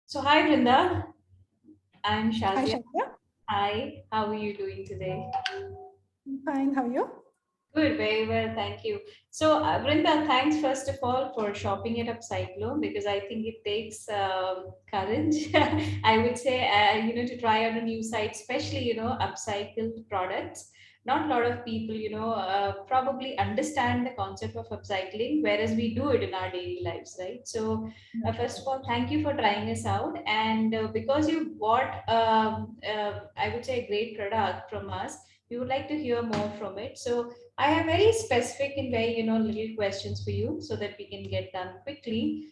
So hi Vrinda, I'm Hi, Shazia. Shakya. Hi, how are you doing today? I'm fine. How are you? Good, very well, thank you. So Vrinda, thanks first of all for shopping at Upciclo because I think it takes courage. I would say, to try out a new site, especially upcycled products. Not a lot of people, probably understand the concept of upcycling, whereas we do it in our daily lives, right? So first of all, thank you for trying us out. And because you bought, I would say, a great product from us, we would like to hear more from it. So I have very specific and very, little questions for you so that we can get done quickly.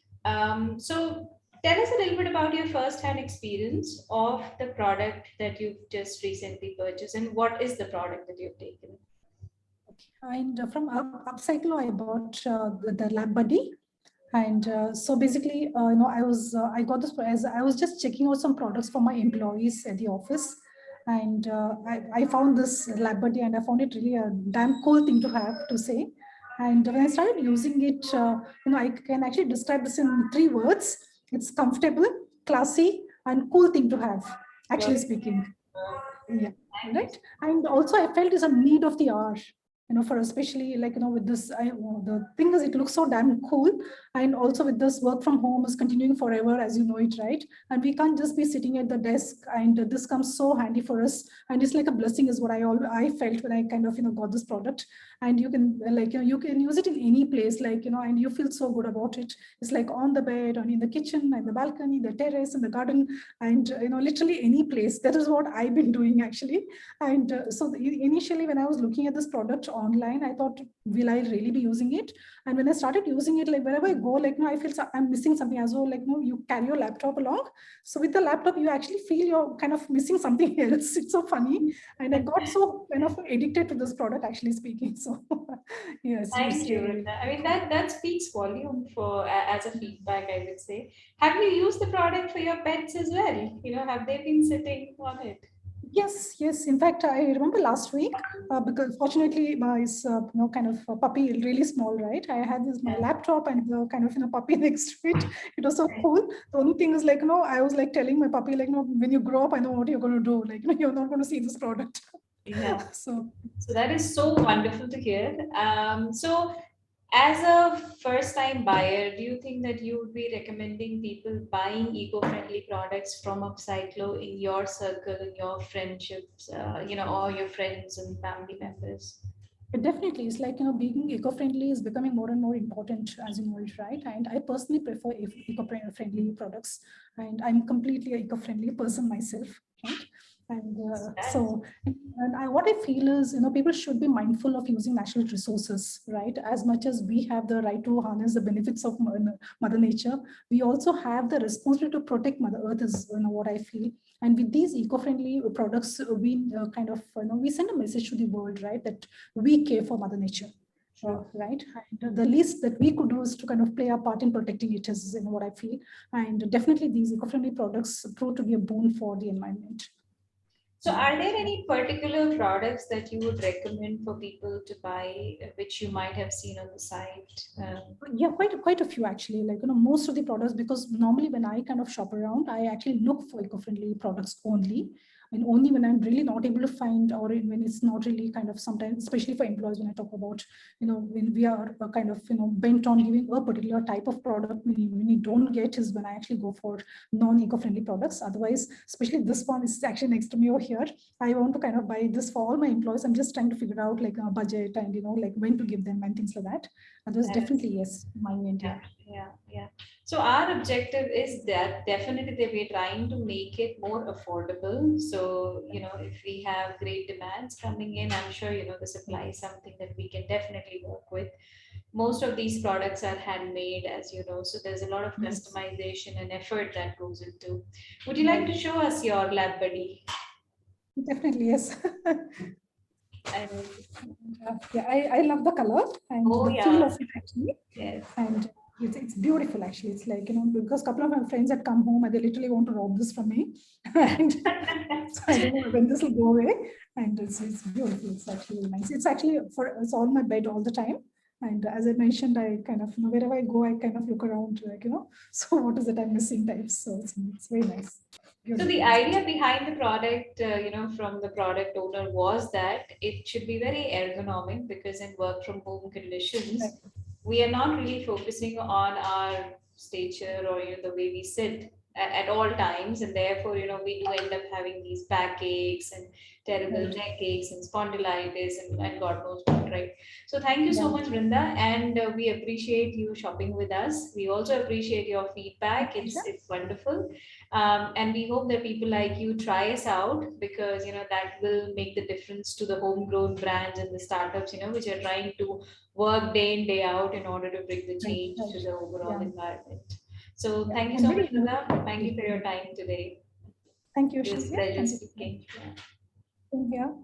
So tell us a little bit about your first-hand experience of the product that you've just recently purchased and what is the product that you've taken? And from Upcyclo, I bought the Lapbuddy. And so basically, I got this as I was just checking out some products for my employees at the office. And I found this Lapbuddy and I found it really a damn cool thing to have to say. And when I started using it, I can actually describe this in 3 words. It's comfortable, classy, and cool thing to have, actually Well, speaking. Yeah, thank you. right. And also, I felt it's a need of the hour. For especially like with this, the thing is, it looks so damn cool, and also with this work from home is continuing forever, as you know it, right? And we can't just be sitting at the desk, and this comes so handy for us, and it's like a blessing, is what I felt when I kind of got this product, and you can you can use it in any place, and you feel so good about it. It's like on the bed, or in the kitchen, and the balcony, the terrace, and the garden, and literally any place. That is what I've been doing actually. And initially when I was looking at this product online, I thought, will I really be using it? And when I started using it, like wherever I go, like no, I feel I'm missing something as well. Like no, you carry your laptop along, so with the laptop you actually feel you're kind of missing something else. It's so funny, and I got so kind of addicted to this product, actually speaking. So yes, Thank it's you, really, really Vrinda. I mean, that speaks volume for as a feedback, I would say. Have you used the product for your pets as well? Have they been sitting on it? yes, yes. In fact, I remember last week, because fortunately my kind of a puppy, really small, right? I had this my Yeah. laptop and the kind of puppy next to it. It was so cool. The only thing is like I was like telling my puppy like when you grow up, I know what you're going to do. Like you're not going to see this product. Yeah. So So that is so wonderful to hear. So as a first-time buyer, do you think that you would be recommending people buying eco-friendly products from Upcyclo in your circle, in your friendships, or your friends and family members? it definitely is like, being eco-friendly is becoming more and more important, as you know it, right? And I personally prefer eco-friendly products, and I'm completely an eco-friendly person myself, right? And That's what I feel is, people should be mindful of using natural resources, right? As much as we have the right to harness the benefits of Mother Nature, we also have the responsibility to protect Mother Earth, is what I feel. And with these eco-friendly products, we kind of, we send a message to the world, right? That we care for Mother Nature, true. right? And the least that we could do is to kind of play our part in protecting it, is what I feel. And definitely these eco-friendly products prove to be a boon for the environment. So, are there any particular products that you would recommend for people to buy, which you might have seen on the site? Yeah, quite a few actually. Like most of the products, because normally when I kind of shop around, I actually look for eco-friendly products only, and only when I'm really not able to find, or when it's not really kind of, sometimes, especially for employees, when I talk about, when we are kind of bent on giving a particular type of product, when you don't get, is when I actually go for non-eco-friendly products. Otherwise, especially this one is actually next to me over here, I want to kind of buy this for all my employees. I'm just trying to figure out like a budget, and like when to give them and things like that. Others That is definitely yes, my Yeah, India. yeah, yeah. So our objective is that definitely that we're trying to make it more affordable. So, if we have great demands coming in, I'm sure, the supply is something that we can definitely work with. Most of these products are handmade, as you know, so there's a lot of Yes, customization and effort that goes into. Would you like to right. show us your lab buddy? Definitely yes. I will. Yeah, I love the color and Oh, the feel yeah. of it actually, Yes. and it's beautiful actually. It's like because a couple of my friends had come home and they literally want to rob this from me, and so I don't know when this will go away. And it's beautiful. It's actually really nice. It's actually it's on my bed all the time. And as I mentioned, I kind of, wherever I go, I kind of look around, like, so what is it I'm missing types. So it's very nice. So the Beautiful. idea behind the product, from the product owner was that it should be very ergonomic because in work from home Right. conditions, we are not really focusing on our stature or the way we sit at all times, and therefore we do end up having these backaches and terrible Right. neck aches and spondylitis and God knows what, right? So thank you so Right. much, Vrinda, and we appreciate you shopping with us. We also appreciate your My feedback. pleasure. It's wonderful, and we hope that people like you try us out because that will make the difference to the homegrown brands and the startups which are trying to work day in day out in order to bring the Right. change to Right. the overall Yeah. environment. So Yeah. thank you And so very much, Vrinda. Thank you for your innovative. time today. Thank you, It was a Shazia. pleasure Thank you for speaking. Yeah. being here.